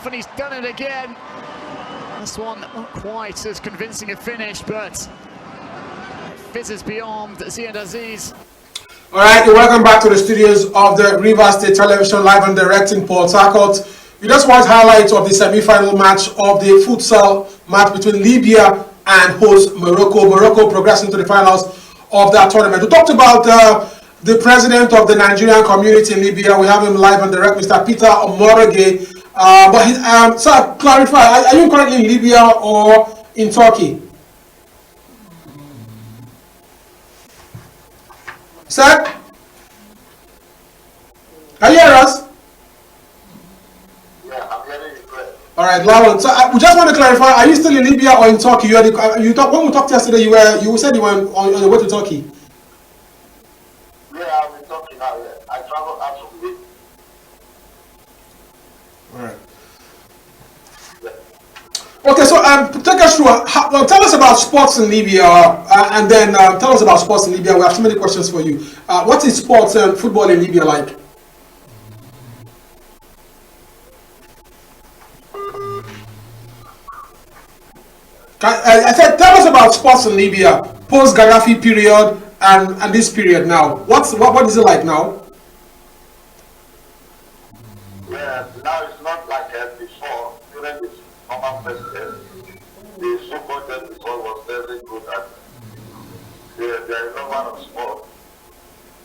And he's done it again. This one not quite as convincing a finish, but it fizzes beyond Ziad Aziz. All right, welcome back to the studios of the Rivers State Television, live and direct in Port Harcourt. We just watched highlights of the semi-final match of the futsal match between Libya and host Morocco. Morocco progressing to the finals of that tournament. We talked about the president of the Nigerian community in Libya. We have him live and direct, Mr. Peter Omorege. Sir, clarify, are you currently in Libya or in Turkey? Sir? Can you hear us? Yeah, I'm hearing you. All right, Lawrence. So we just want to clarify: are you still in Libya or in Turkey? When we talked yesterday, you said you were on your way to Turkey. Yeah, I'm in Turkey now. Yeah, I travel out from Libya. All right. Yeah. Okay, so take us through. Tell us about sports in Libya, and then tell us about sports in Libya. We have so many questions for you. What is sports and football in Libya like? I said, tell us about sports in Libya, post-Gaddafi period and this period now. What is it like now? Yeah, now it's not like before. During the former president, the football then before was very good at there is no one of sport.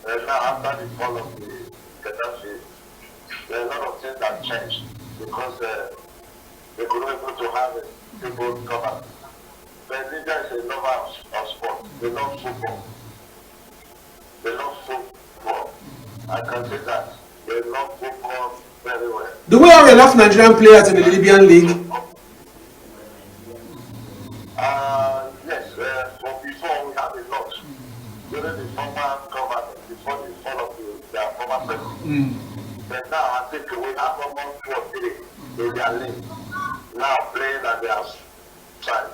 And now after the fall of the Gaddafi, there are a lot of things that changed because they could not able to have people cover. But Libya is a lover of sport. They love football. They love football. I can say that. They love football very well. Do we have enough Nigerian players in the Libyan league? Yes, for before we have a lot. During the former government, before the fall of the former president. But now I think we have almost 2 or 3 in their league. Now playing at their side.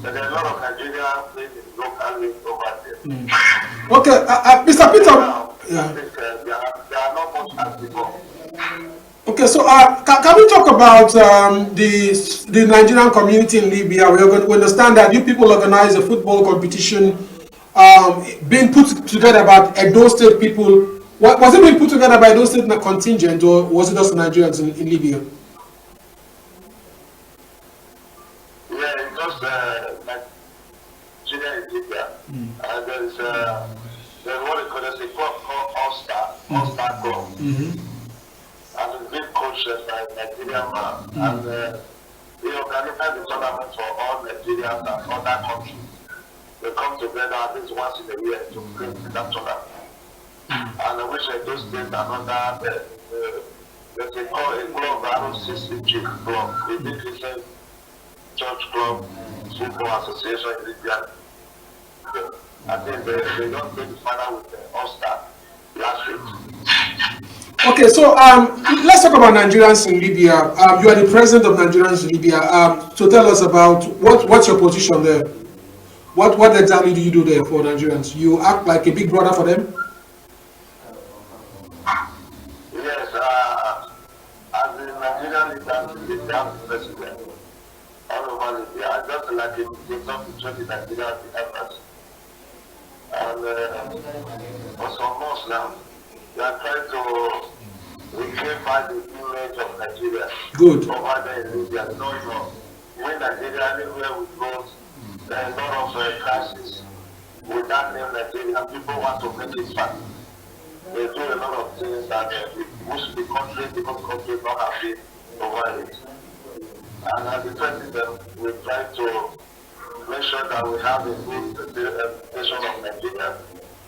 But there are a lot of Nigerians playing in local league over there. Okay, Mr. Peter. Now, Yeah. I think they are not much as before. Okay, so can we talk about the Nigerian community in Libya? We understand that you people organize a football competition being put together by Edo State people. Was it being put together by Edo State contingent, or was it just Nigerians in Libya? Yeah, it's just Nigeria in Libya. And there's what they call a club called All-Star Club. And the big coaches like Nigerian man. And they organize the tournament for all Nigerians and other countries. They come together at least once in a year to play in that tournament. And I wish I just did another there's a club, RSTV club. The big Christian church club, football association in Libya. I think they don't play the final with the All-Star last week. Okay, so let's talk about Nigerians in Libya. You are the president of Nigerians in Libya. So tell us about what's your position there. What exactly do you do there for Nigerians? You act like a big brother for them? Yes, as the Nigerian leader, the president, all over Libya, I just like it to talk between the Nigerian efforts. And for some months now, we are trying to reclaim back the image of Nigeria. Good. Over there in Libya. No, when Nigeria, anywhere we go, there are a lot of crises with that name Nigeria. People want to make it fun. They do a lot of things that which the country, because country not happy over it. And as the president, we try to make sure that we have a good representation of Nigeria,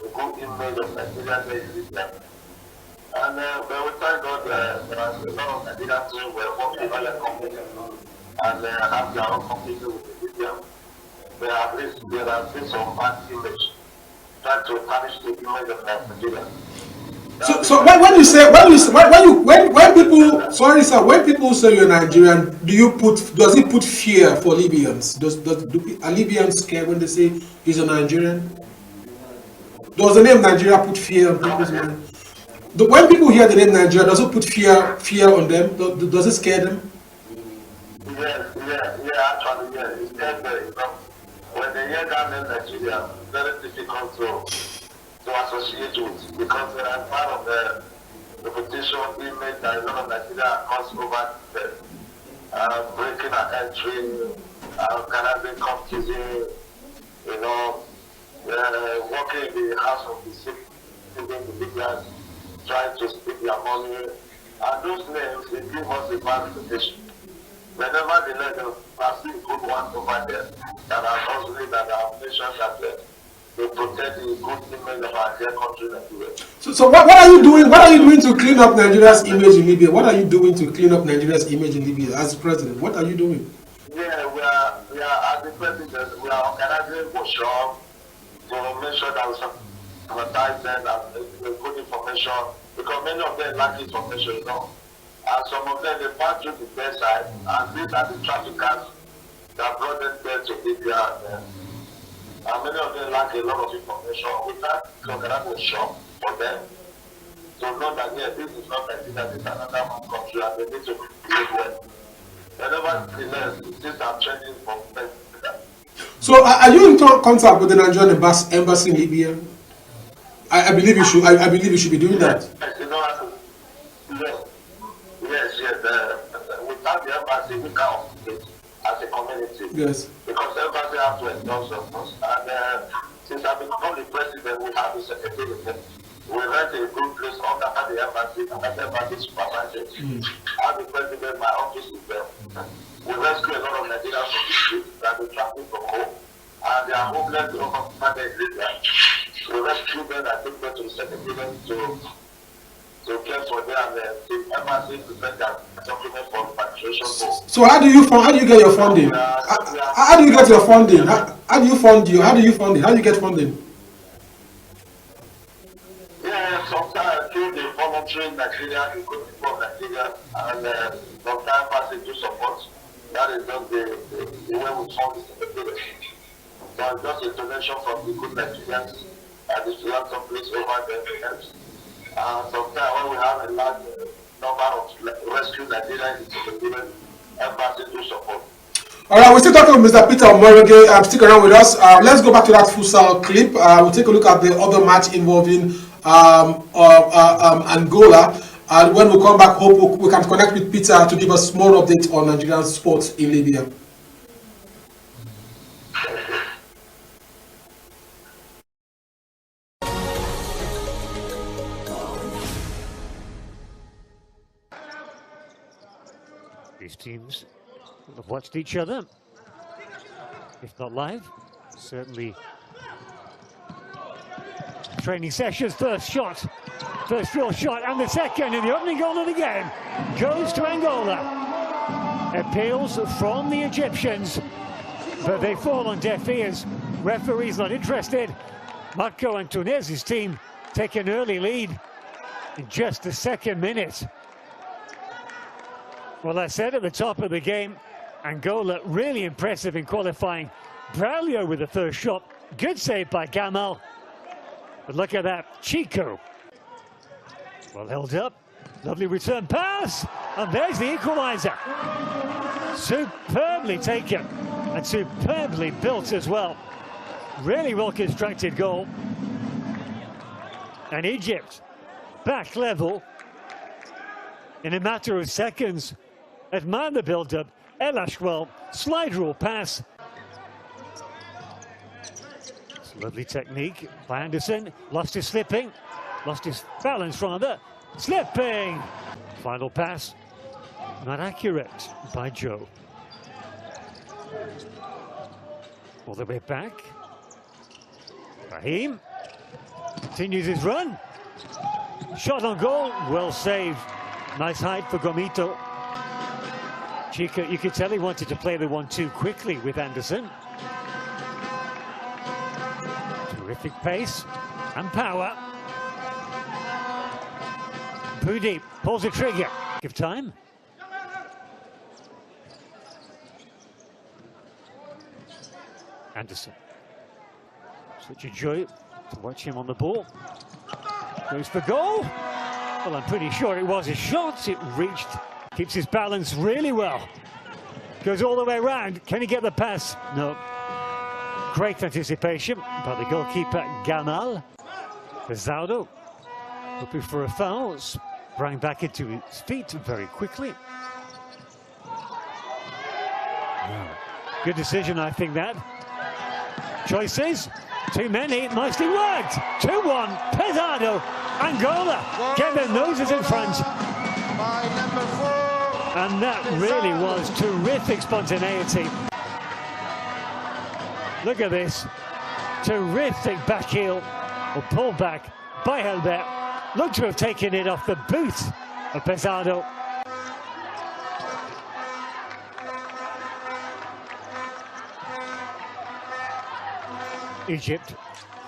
a good image of Nigeria there in Libya. And but we thank God there are a lot of Nigerians who were working on a company and have their own company with the Libya. There have been some bad image, trying to tarnish the image of Nigeria. So when people, sorry sir, when people say you're Nigerian, does it put fear for Libyans? Are Libyans scared when they say he's a Nigerian? Does the name Nigeria put fear on people's mind? When people hear the name Nigeria, does it put fear on them? Does it scare them? actually, yeah. It's just, when they hear that name Nigeria, it's very difficult to associate with because they are part of the reputation image that a lot of Nigeria comes over breaking our country, Canadian countries, working in the house of the citizens, the Libyans, trying to speak their money. And those names, they give us a bad reputation. Whenever they let them see good ones over there that are hustling, that are nations that they protect the good image of our dear country, Nigeria. So what are you doing? What are you doing to clean up Nigeria's image in Libya? What are you doing to clean up Nigeria's image in Libya as president? What are you doing? Yeah, we are as the president, we are organizing workshops to make sure that we advertise them and good information because many of them lack information, And some of them, they pass through the bedside, and these are the traffickers that brought them there to Libya. And many of them lack a lot of information. We can't organize a shop for them to know that, yeah, this is not Nigeria, this is another country, and they need to behave well. Whenever they learn, things are changing from them. So, are you in contact with the Nigerian embassy in Libya? I believe you should. I believe you should be doing that. Yes. Without the embassy, we can't operate as a community. Yes. Because the embassy have to endorse us. And since I've become the president, we have the secretary. We rent a good place under the embassy, and the embassy supervisor. As the president, my office is there. We rescue a lot of Nigerians from the streets that we travel from home, and they are homeless over the Libya. We rescue them and take them to the secretary to care for them, and the embassy to send their documents for repatriation. So how do you get your funding? How do you get your funding? How do you fund you? How do you fund it? How do you get funding? Yeah, sometimes through the voluntary Nigeria, the good people of Nigeria, and sometimes embassy do support. That is just the way we fund the secretary. So it's just a donation from the good Nigerians, and if you have some place over there, sometimes when we have a large number of rescue Nigerians, the embassy do support. All right, we're still talking with Mr. Peter Omorege. Stick around with us. Let's go back to that futsal clip. We'll take a look at the other match involving Angola. And when we come back, hope we can connect with Peter to give us more updates on Nigerian sports in Libya. These teams have watched each other, if not live, certainly training sessions. First real shot, and the second in the opening goal of the game goes to Angola. Appeals from the Egyptians, but they fall on deaf ears. Referee's not interested. Marco Antonez's team take an early lead in just the second minute. Well, I said at the top of the game, Angola really impressive in qualifying. Braulio with the first shot. Good save by Gamal. But look at that, Chico. Well held up. Lovely return pass. And there's the equaliser. Superbly taken and superbly built as well. Really well constructed goal. And Egypt back level in a matter of seconds. Admire the build-up. El Ashwell, slide rule pass. It's lovely technique by Anderson. Lost his balance rather. Slipping. Final pass. Not accurate by Joe. All the way back. Raheem continues his run. Shot on goal. Well saved. Nice height for Gomito. Chico, you could tell he wanted to play the 1-2 quickly with Anderson. Terrific pace and power. Pudi pulls the trigger. Give time. Anderson. Such a joy to watch him on the ball. Goes for goal. Well, I'm pretty sure it was a shot. It reached. Keeps his balance really well. Goes all the way around. Can he get the pass? No. Great anticipation by the goalkeeper Gamal. Pesado hoping for a foul. Sprang back into his feet very quickly. Good decision, I think, that. Choices. Too many. Nicely worked. 2-1. Pesado. Angola get their noses in front. And that really was terrific spontaneity. Look at this. Terrific back heel or pull back by Helbert. Looked to have taken it off the boot of Pesado. Egypt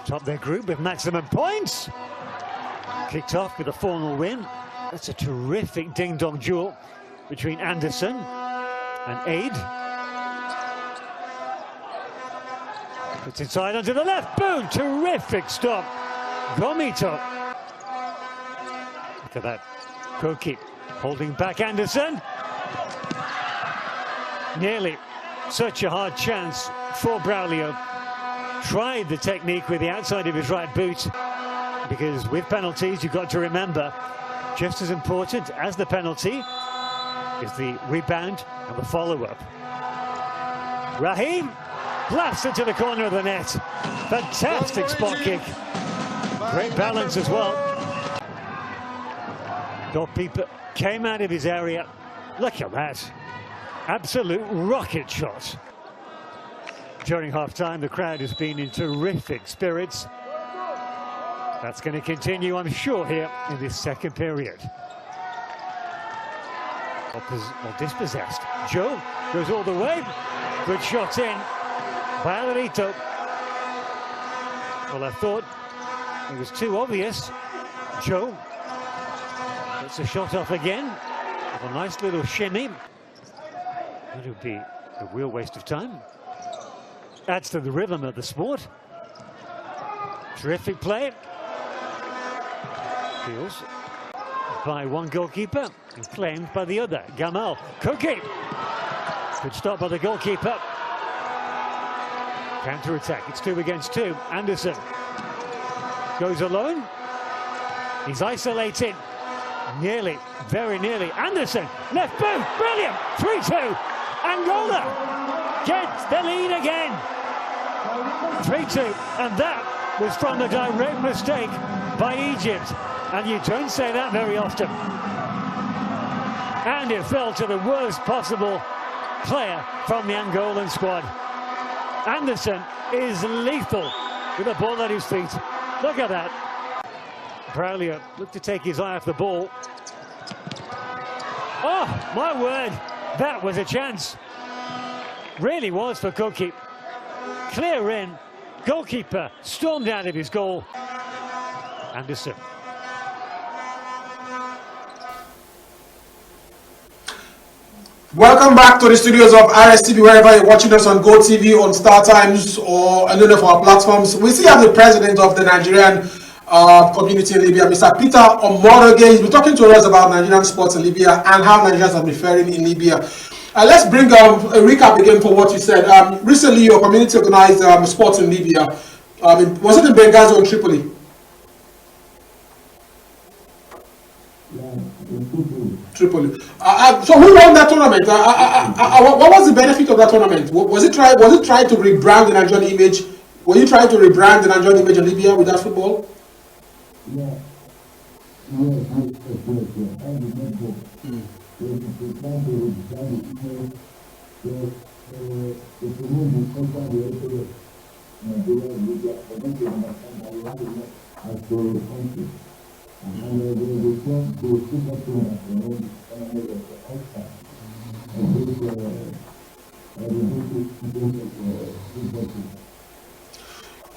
top their group with maximum points. Kicked off with a 4-0 win. That's a terrific ding-dong duel between Anderson and Aid. Puts inside onto the left. Boom! Terrific stop. Gomito. Look at that. Koki holding back Anderson. Nearly such a hard chance for Braulio. Tried the technique with the outside of his right boot, because with penalties you've got to remember, just as important as the penalty is the rebound and the follow-up. Raheem blasts into the corner of the net. Fantastic spot kick. Great balance as well. Goalkeeper came out of his area. Look at that. Absolute rocket shot. During half-time, the crowd has been in terrific spirits. That's going to continue, I'm sure, here in this second period. Or dispossessed. Joe goes all the way. Good shot in by Alvarito. Well, I thought it was too obvious. Joe gets a shot off again with a nice little shimmy. That would be a real waste of time. Adds to the rhythm of the sport. Terrific play. Feels by one goalkeeper and claimed by the other. Gamal. Koki. Good stop by the goalkeeper. Counter-attack. It's 2 against 2. Anderson goes alone. He's isolated. Nearly, very nearly. Anderson. Left boot. Brilliant. 3-2. Angola gets the lead again. 3-2, and that was from a direct mistake by Egypt, and you don't say that very often. And it fell to the worst possible player from the Angolan squad. Anderson is lethal with the ball at his feet. Look at that. Braulio looked to take his eye off the ball. Oh, my word, that was a chance. Really was for Koki. Clear in. Goalkeeper stormed out of his goal. Anderson. Welcome back to the studios of RSTV, wherever you're watching us on Go TV, on Star Times, or any of our platforms. We still have the president of the Nigerian community in Libya, Mr. Peter Omoroge. He's been talking to us about Nigerian sports in Libya and how Nigerians have been faring in Libya. Let's bring a recap again for what you said. Recently, your community organized sports in Libya. Was it in Benghazi or in Tripoli? Tripoli. So who won that tournament? What was the benefit of that tournament? Was it trying to rebrand the Nigerian image? Were you trying to rebrand the Nigerian image in Libya with that football? Yeah.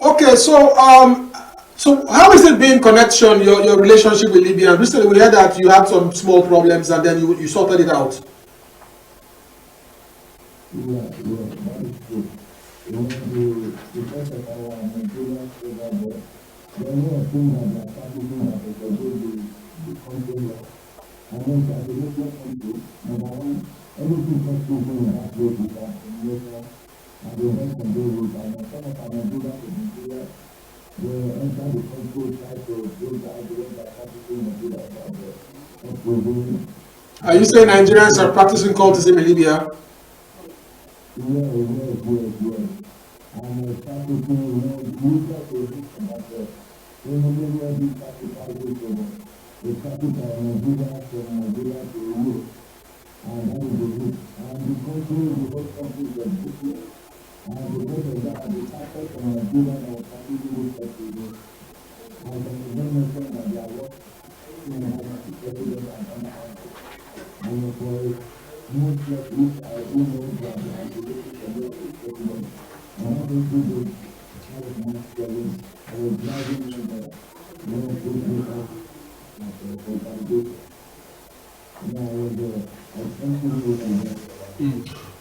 Okay, so how is it being connection, your relationship with Libya? Recently we heard that you had some small problems and then you sorted it out. Are you saying Nigerians are practicing cultism in Libya?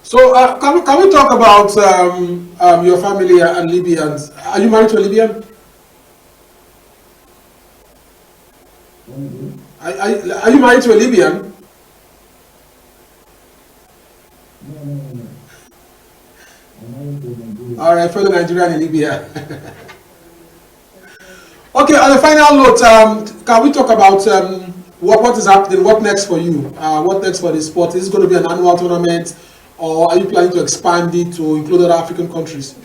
So can we talk about your family and Libyans? Are you married to a Libyan? Are you married to a Libyan? All right, fellow Nigerian in Libya. Okay, on the final note, can we talk about what is happening? What next for you? What next for the sport? Is it going to be an annual tournament, or are you planning to expand it to include other African countries?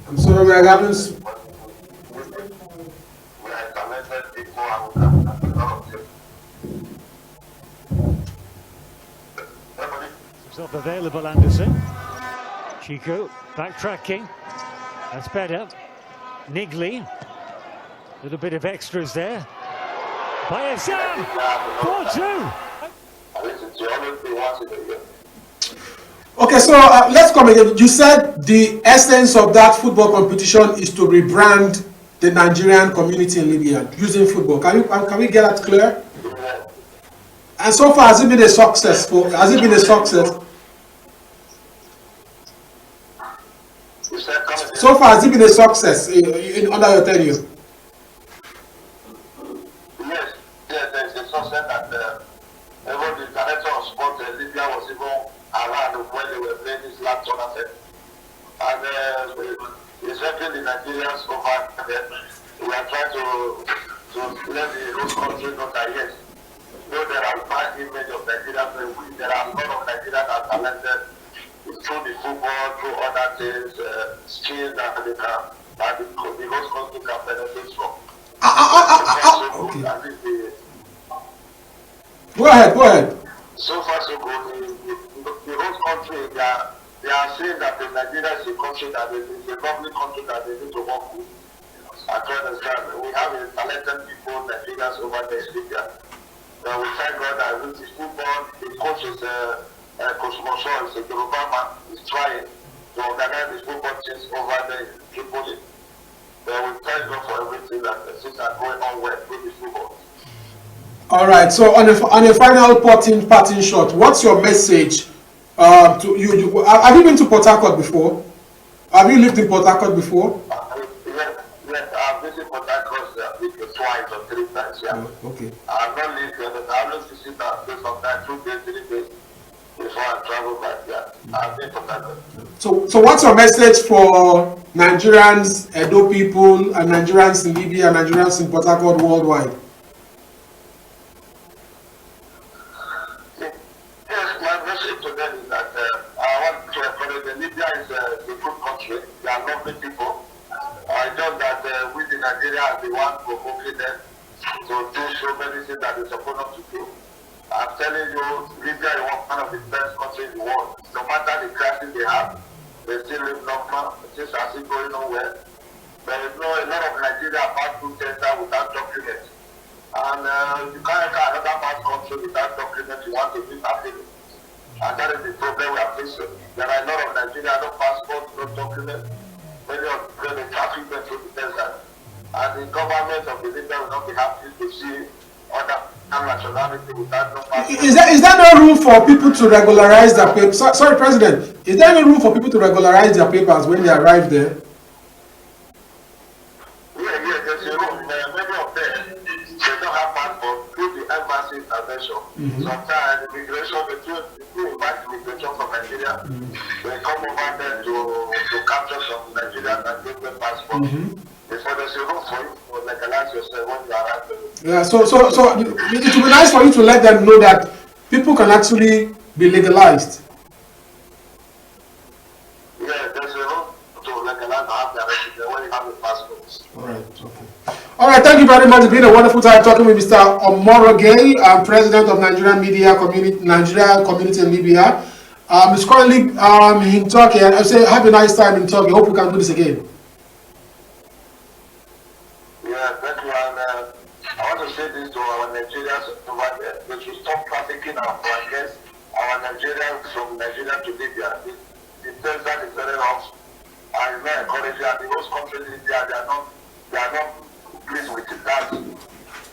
I'm sorry, we're having. Himself available, Anderson. Chico backtracking. That's better. Niggly. A little bit of extras there. By Assam. 4-2. Okay, so let's come again. You said the essence of that football competition is to rebrand the Nigerian community in Libya using football. Can we get that clear? And so far, has it been a success? Has it been a success? So far, has it been a success under your tenure? Yes, there's a success that even the director of sport in Libya was even around when they were playing this last tournament. And it's helping the Nigerians over there. We are trying to let the host country know that yes, though there are bad image of Nigeria, there are a lot of Nigerians that are talented through the football, through other things, skills that they can, that the host country can benefit from. Okay. Go ahead. So far, so good. The host country, they are saying that Nigeria is a country that is a lovely country that they need to work with. I can understand. We have a talented people, Nigerians over there in Libya. We thank God that with his football, the coach is Coach Mosho, is a Yoruba man, is trying to organize his football teams over there in Tripoli. We thank God for everything that things are going on well with the football. All right. So on a final parting shot, what's your message to you? Have you been to Port Harcourt before? Have you lived in Port Harcourt before? Yes, I've visited Port Harcourt twice or 3 times. Yeah. Oh, okay. I've not lived there, but I always visit that place sometimes 2 days, 3 days before I travel back. Yeah, I've been to Port Harcourt. So what's your message for Nigerians, Edo people, and Nigerians in Libya, and Nigerians in Port Harcourt worldwide? Yes, my message to them is that I want to encourage them. Libya is a good country. They are lovely people. I know that we in Nigeria are the ones provoking them to do so many things that they're supposed not to do. I'm telling you, Libya is one of the best countries in the world. No matter the crisis they have, they still live normal. Things are still going on well. There is a lot of Nigeria about to center without documents. And you can't enter another part country without documents. You want to live happily. And that is the problem we are facing. There are a lot of Nigerians, no passports, no documents. Many of them are trafficked through the desert. And the government of the Libya will not be happy to see other nationality without no passport. Is there no room for people to regularize their papers? Sorry, President. Is there any room for people to regularize their papers when they arrive there? Yeah, there's a room. Many of them, they don't have passport through the embassy intervention. Sometimes immigration, they invite immigration from Nigeria. They come over there to capture some Nigerians and give them passport. Before there's a room for you to legalize yourself when you arrive there. Yeah, so it would be nice for you to let them know that people can actually be legalized. Yeah, there's a room to legalize and have their residence when you have the passports. All right, thank you very much. It's been a wonderful time talking with Mr. Omoroge, President of Nigerian Nigeria Community in Libya. He's currently in Turkey, and I say have a nice time in Turkey. Hope we can do this again. Yeah, thank you. And I want to say this to our Nigerians over there. They should stop trafficking our guests, our Nigerians from Nigeria to Libya. The desert is very rough. And it's not encouraging. And the host country Libya, they are not pleased with that.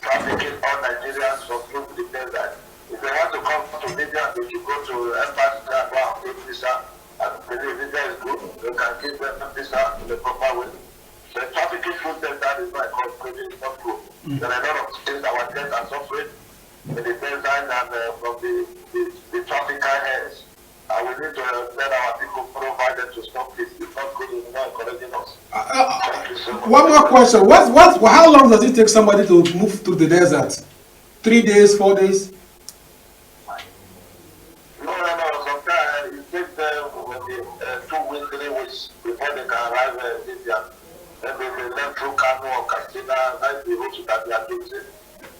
Trafficking all Nigerians from through the desert. If they want to come to Libya, they should go to embassy and go and take visa. And believe Libya is good. They can give them a visa in the proper way. The trafficking food desert is not encouraging, it's not good. There are a lot of things our guests are suffering in the desert and from the trafficker hands. And we need to let our people provide them to stop this. It's not good, it's not encouraging us. Thank you so much. One more question. How long does it take somebody to move through the desert? 3 days, 4 days? No. Sometimes it takes them 2 weeks, 3 weeks before they can arrive in Libya. Then they will learn through Kano or Castina, that's the route that they are using.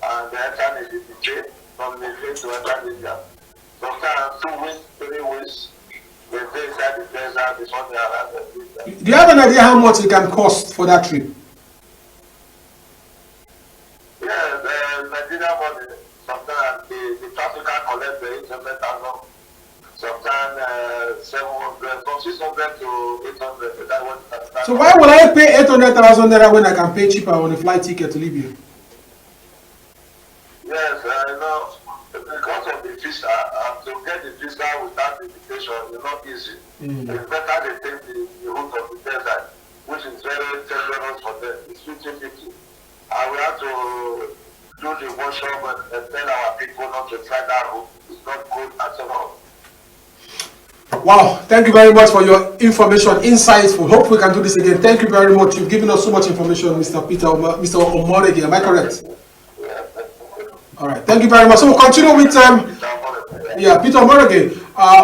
And the enter is the train from the train to enter Libya. Sometimes 2 weeks, 3 weeks, they stay inside the desert before they arrive in Libya. Do you have an idea how much it can cost for that trip? Yeah, the Nigerian money, sometimes the trafficker collects 800,000, sometimes 700, from 600 to 800. So why would I pay 800,000 naira when I can pay cheaper on a flight ticket to Libya? Yes, because of the visa, to get the visa without invitation is not easy. It's better they take the route of the desert, which is very dangerous for them. It's 50-50. And we have to do the workshop and tell our people not to try that route. It's not good at all. Wow, thank you very much for your information, insightful. Hope we can do this again. Thank you very much. You've given us so much information, Mr. Omoroge. Am I correct? All right, thank you very much. So we'll continue with Peter Omoroge.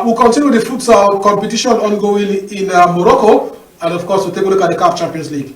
We'll continue with the futsal competition ongoing in Morocco, and of course we'll take a look at the CAF Champions League.